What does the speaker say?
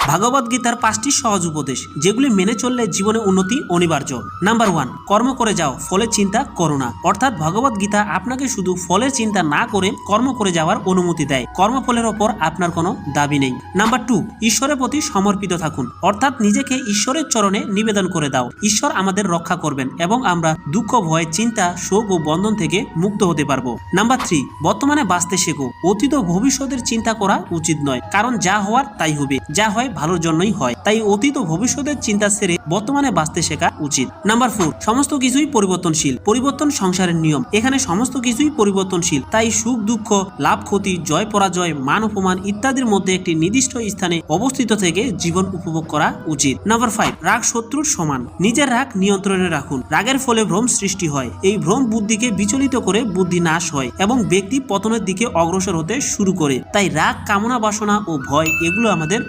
ভাগবত গীতার 5টি সহজ উপদেশ যেগুলি মেনে চললে জীবনে উন্নতি অনিবার্য। নাম্বার 1, কর্ম করে যাও, ফলের চিন্তা করো না। অর্থাৎ ভগবত গীতা আপনাকে শুধু ফলের চিন্তা না করে কর্ম করে যাওয়ার অনুমতি দেয়। কর্মফলের ওপর আপনার কোনো দাবি নেই। নাম্বার 2, ঈশ্বরের প্রতি সমর্পিত থাকুন। অর্থাৎ নিজেকে ঈশ্বরের চরণে নিবেদন করে দাও। ঈশ্বর আমাদের রক্ষা করবেন এবং আমরা দুঃখ, ভয়, চিন্তা, শোক ও বন্ধন থেকে মুক্ত হতে পারবো। নাম্বার 3, বর্তমানে বাঁচতে শেখো। অতীত ও ভবিষ্যতের চিন্তা করা উচিত নয়, কারণ যা হওয়ার তাই হবে। যা হয় ভালোর জন্যই হয়, তাই অতীত ও ভবিষ্যতের চিন্তা ছেড়ে বর্তমানে বাঁচতে শেখা উচিত। নাম্বার 4, সমস্ত কিছুই পরিবর্তনশীল। পরিবর্তন সংসারের নিয়ম। এখানে সমস্ত কিছুই পরিবর্তনশীল, তাই সুখ দুঃখ, লাভ ক্ষতি, জয় পরাজয়, মান অপমান ইত্যাদির মধ্যে একটি নির্দিষ্ট স্থানে অবস্থিত থেকে জীবন উপভোগ করা উচিত। নাম্বার 5, রাগ শত্রুর সমান। নিজের রাগ নিয়ন্ত্রণে রাখুন। রাগের ফলে ভ্রম সৃষ্টি হয়। এই ভ্রম বুদ্ধিকে বিচলিত করে বুদ্ধি নাশ হয় এবং ব্যক্তি পতনের দিকে অগ্রসর হতে শুরু করে। তাই রাগ, কামনা বাসনা ও ভয় এগুলো আমাদের